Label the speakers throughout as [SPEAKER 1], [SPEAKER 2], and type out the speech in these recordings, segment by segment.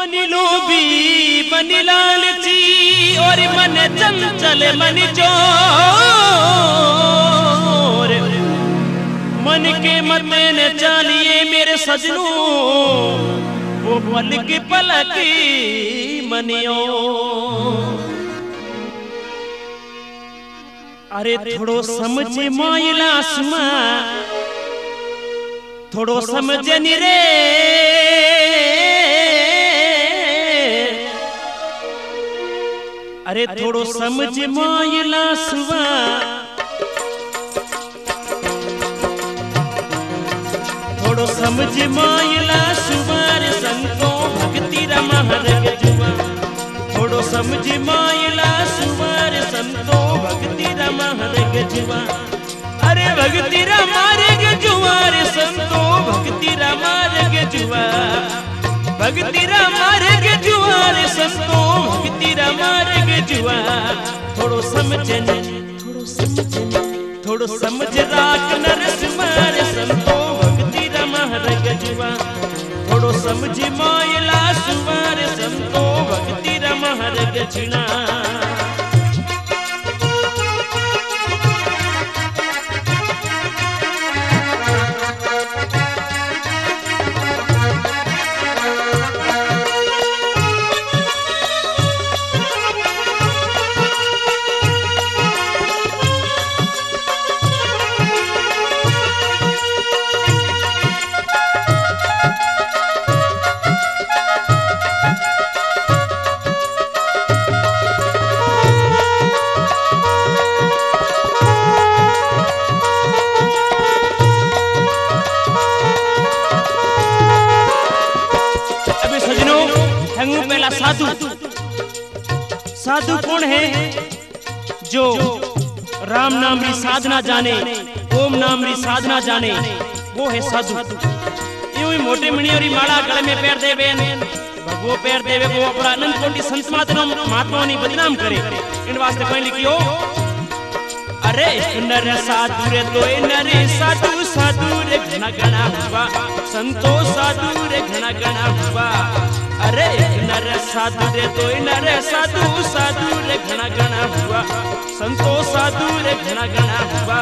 [SPEAKER 1] Money लोभी money लालची और मन चंचल मन चोर मन के मते न चालिए मेरे सजनों वो पलक पलक मनियो। अरे थोड़ो समझ मायला सुमा थोड़ो समझ नी रे अरे थोड़ो समझ मायला सुमा थोड़ो समझ मायला सुवार संतो भक्ति रमा हरग जुआ थोड़ो समझ मायला सुवार संतो भक्ति रमा हरग जुआ। अरे भक्ति रमा रग जुआ रे संतो भक्ति रमा रग जुआ भक्ति रमा रग जुआ रे संतो भक्ति रमा रग जुआ। थोड़ो समझ थोड़ो समझ राख नरसिम्हा रे संतो भक्ति रमा रग जुआ थोड़ो समझ मायला सुवार संतो भक्ति रमा रग जुआ। साधु साधु कौन है? जो राम नाम री साधना जाने ओम नाम री साधना जाने वो है साधु। यूं ही मोटे मणियों माला गले में पैर देवे भगवो पैर देवे वो अपना अनंत कोटि संत महात्माओं ने बदनाम करे इन वास्ते कोई लिखियो। अरे नर साधु रे तो नरे साधु साधु रे घना घना हुआ संतो साधु रे घना घना हुआ। अरे नर साधु रे तो नर साधु साधु रे घना घना हुआ संतो साधु रे घना घना हुआ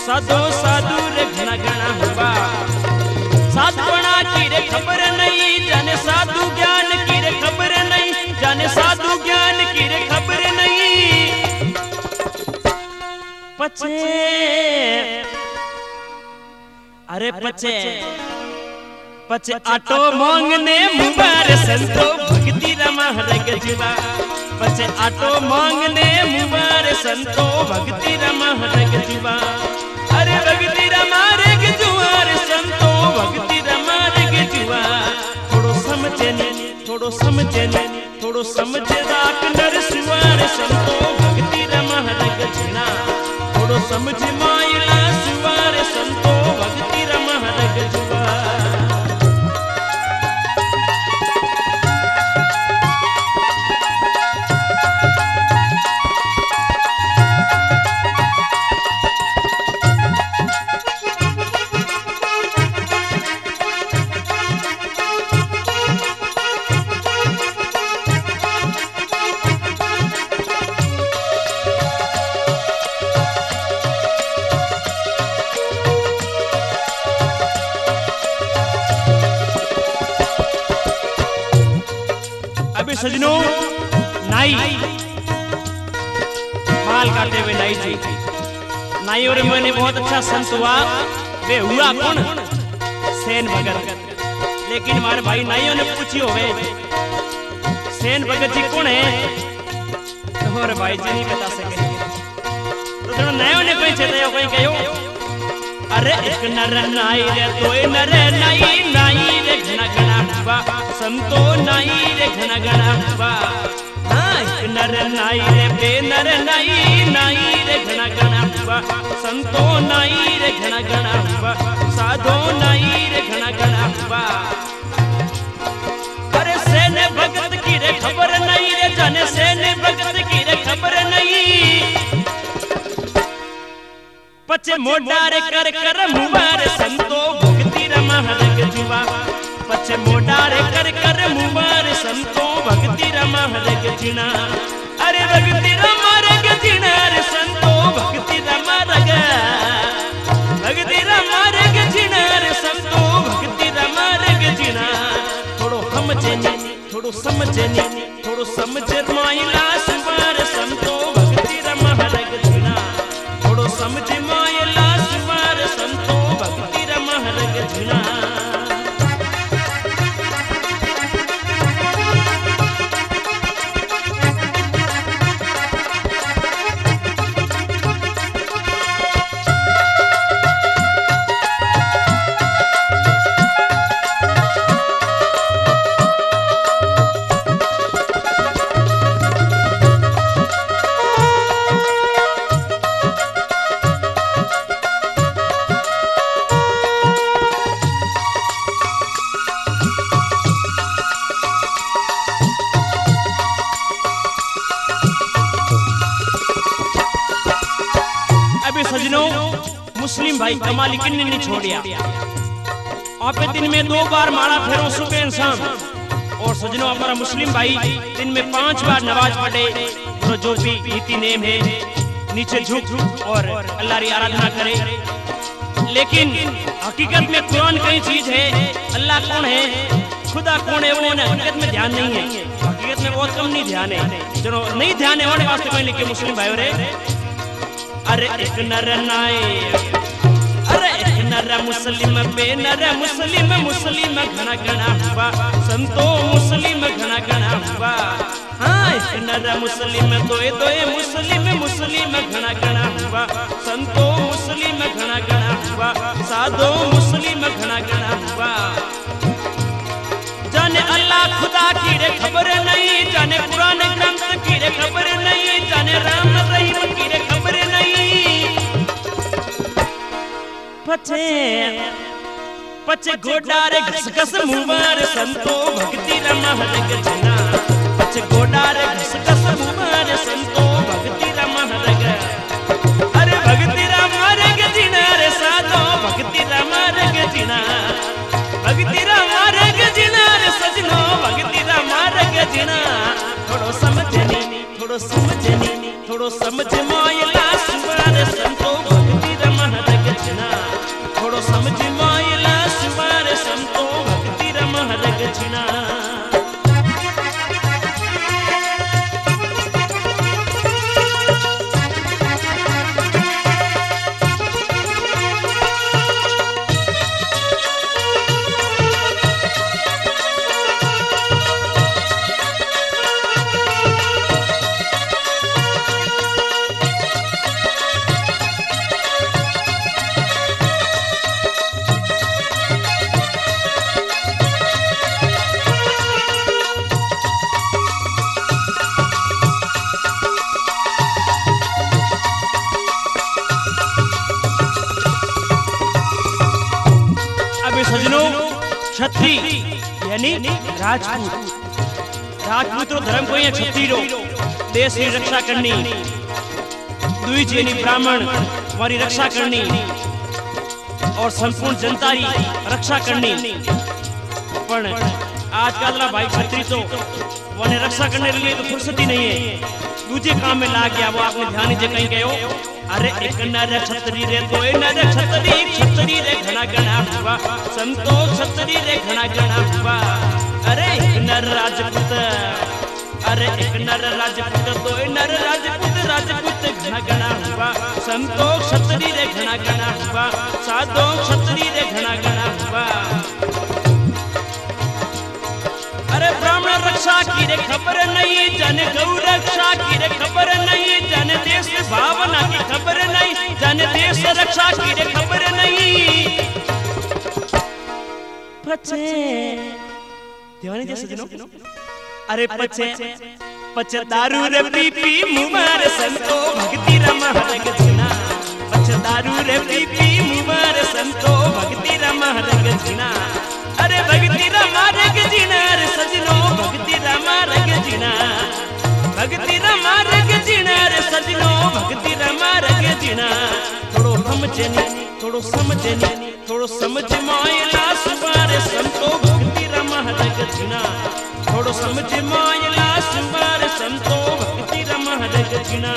[SPEAKER 1] साधो साधु रे घना घना हुआ। साधुपना की रे खबर नहीं जाने साधु ज्ञान की रे खबर नहीं जाने साधु ज्ञान की रे खबर नहीं। पचे अरे पचे पचे आटो मांगने मुबार संतो भक्ति रमा रग जुआ पचे आटो मांगने मुबार संतो भक्ति रमा रग जुआ। अरे भक्ति रमा रग जुआ रे संतो भक्ति रमा रग जुआ। थोड़ो समझे थोड़ो समझ राख नरसिम्हा रे संतो भक्ति रमा रग जुआ थोड़ो समझ मायला सुवा रे संतो भक्ति रमा रग जुआ। सजनों नाई बाल काटे हुए नाई जी नाई और मैंने बहुत अच्छा संत हुआ वे हुआ कौन? सेन भगत। लेकिन हमारे भाई नाइयों ने पूछियो वे सेन भगत जी कौन है और भाई जी नहीं बता सके तो नाइयों ने कोई चेतायो कोई कहो। अरे एक नर नाई रे तो नर नाई नाई रे घना घना हुआ संतो नाई रे घना घना हुआ। हाँ एक नर नाई रे बे नर नाई नाई रे घना घना हुआ संतो नाई रे घना घना हुआ साधो नाई रे घना घना हुआ। अरे सेन भगत की रे खबर नहीं रे जाने सेन भगत की रे खबर नहीं। पचे मोडारे कर कर मुबार संतो भक्ति रमा रग जुआ पचे मोडारे कर कर मुबार संतो भक्ति रमा रग जीना। अरे भक्ति रमा रग जीना रे संतो भक्ति रमा रग, भक्ति रमा रग जीना रे संतो भक्ति रमा रग जीना। थोड़ो समझे नी थोड़ो समझे नी थोड़ो समझे माइला सुवार संतो भक्ति रमा रग जीना। थोड़ो समझे माइला सुवार संतो भक्ति रमा रग जीना। मुस्लिम भाई कमाली किन्ने नहीं छोड़िया। आप दिन में 2 बार माला फेरो सुबह शाम। और सजनों हमारा मुस्लिम भाई दिन में 5 बार नमाज पढ़े, तो जो भी नीति नेम है नीचे झुक और अल्लाह की आराधना करे। लेकिन हकीकत में कुरान कई चीज है, अल्लाह कौन है, खुदा कौन है, वो हकीकत में ध्यान नहीं है। हकीकत में बहुत कम नहीं ध्यान है। चलो नहीं ध्यान है होने वास्ते कोई लिखे मुस्लिम भाई रे। अरे एक नर नाए, अरे एक नर मुस्लिम पे नर मुस्लिम, मुस्लिम घना घना हुआ संतो मुस्लिम घना घना हुआ। हाँ एक नर मुस्लिम दोए दोए मुस्लिम, मुस्लिम घना घना हुआ संतो मुस्लिम घना घना हुआ। साधो मुस्लिम घना घना हुआ। जाने अल्लाह खुदा की रे खबर नहीं, जाने कुरान ग्रंथ की रे खबर नहीं, जाने राम रहीम की रे खबर नहीं। पचे पचे गोडारे घस घस मुबार संतो भक्ति रमा रग जीना। पचे गोडारे घस घस मुबार संतो भक्ति रमा रग। अरे भक्ति रमा रग जीना रे साधो भक्ति रमा रग जीना। भक्ति रमा रग जीना रे सजनो भक्ति रमा रग जीना। थोड़ो समझनी थोड़ो समझनी थोड़ो समझ मायला सुवार संतो भक्ति रमा रग जीना। थोड़ो समझ मायला सुवार संतो भक्ति रमा रग जीना। छत्री यानी राजपूत, राजपूत धर्म को छत्री रो देश की रक्षा करनी। द्विज यानी ब्राह्मण हमारी रक्षा करनी और संपूर्ण जनता की रक्षा करनी। पर आजकल भाई छत्री तो वो रक्षा करने के लिए तो फुर्सत ही नहीं है, दूसरे काम में ला गया। वो आपने ध्यान ही कहीं गए। अरे एक नर छतरी रे दो नर छतरी, छतरी रे घना घना हुआ संतो छतरी रे घना घना हुआ। अरे एक नर राजपूत, अरे एक नर राजपूत दो नर राजपूत, राजपूत घना घना हुआ संतो छतरी रे घना घना हुआ। साधो छतरी रे घना घना हुआ। अरे ब्राह्मण रक्षा की रे खबर नहीं, जाने गौ रक्षा की रे खबर नहीं, जाने देश भावना की खबर नहीं, जाने देश रक्षा की रे खबर नहीं। पचे दीवानी जैसे सजनों। अरे पचे पचे दारू रे पी पी मुमार संतो भक्ति रमा रग जीना। पचे दारू रे पी पी मुमार संतो भक्ति रमा रग जीना। अरे भक्ति रमा रग जीना रे सजनो भक्ति रमा रग जीना। भक्ति रमा रग जीना रे सजनो भक्ति रमा रग जीना। थोड़ो समझनी थोड़ो समझनी थोड़ो समझ मायला सुवार संतो भक्ति रमा रमहरग जिना थोड़ो समझ मायला सुवार संतो भक्ति रमहरग जिना।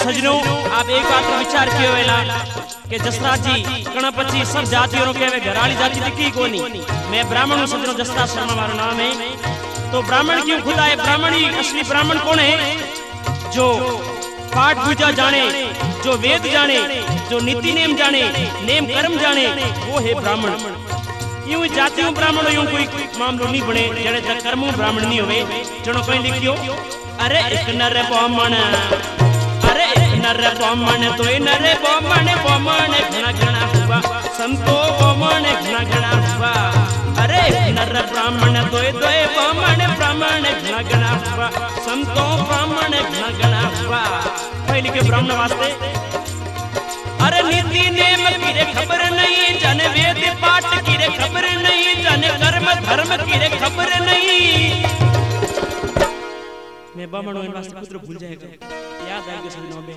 [SPEAKER 1] सजनों आप एक बात पर विचार किए वेला कि जसराज जी कणपति सब जातियों के वे घराली जाति दिखी कोनी। मैं ब्राह्मण हूं सजनों, जसराज शर्मा हमारा नाम है। तो ब्राह्मण क्यों खुदा है? ब्राह्मण ही असली ब्राह्मण कौन है? जो पाठ पूजा जाने, जो वेद जाने, जो नीति नेम जाने, नेम कर्म जाने, वो है ब्राह्मण। यूं जातियों ब्राह्मण यूं कोई मामलो नहीं बने जड़े तक कर्मों ब्राह्मण नहीं होवे। जनो कोई लिखियो अरे एक नर ब्राह्मण, अरे नर ब्राह्मण तो नर ब्राह्मण ब्राह्मण घना घना हुआ संतो ब्राह्मण घना घना हुआ। अरे नर ब्राह्मण तो ब्राह्मण ब्राह्मण घना घना हुआ संतो ब्राह्मण घना घना हुआ। पहले के ब्राह्मण वास्ते अरे नीति नेम की रे खबर नहीं, जाने वेद पाठ की रे खबर नहीं, जाने कर्म धर्म की रे खबर नहीं। मैं ब्राह्मण हूं, इन वास्ते पुत्र भूल जाएगा, याद आएगा सजनों में।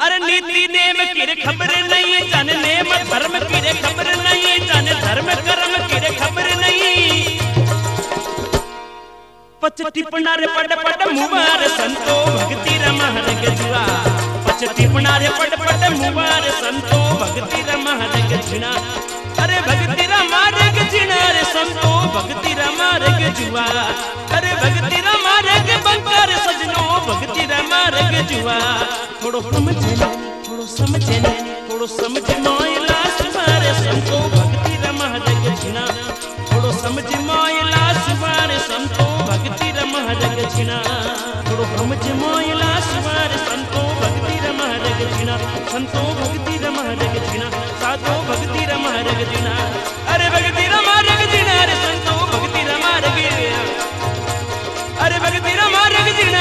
[SPEAKER 1] अरे नीति नेम की रे खबर नहीं, जाने नेम धर्म की रे खबर नहीं, जाने धर्म कर्म की रे खबर नहीं। पच टिपना रे पड पड मुबार संतो भक्ति रमहरग जुआ, पच टिपना रे पड पड मुबार संतो भक्ति रमहरग जिना। अरे भक्ति रमहरग जिना रे संतो भक्ति रमहरग जुआ। अरे भक्ति रमहरग बंकर सजनो भक्ति रमहरग जुआ। थोड़ो समझे थोड़ो समझे थोड़ो समझ मायला सुवारे संतो भक्ति रमहरग जिना। थोड़ो समझ मायला सुवारे संतो भक्ति रमहरग जिना। थोड़ो समझ मायला सुवारे संतो भक्ति रमहरग जिना। संतो भक्ति रमहरग जिना, साधो भक्ति रमहरग जिना। अरे भक्ति रमहरग जिना रे संतो भक्ति रमहरग जिना। अरे भक्ति रमहरग जिना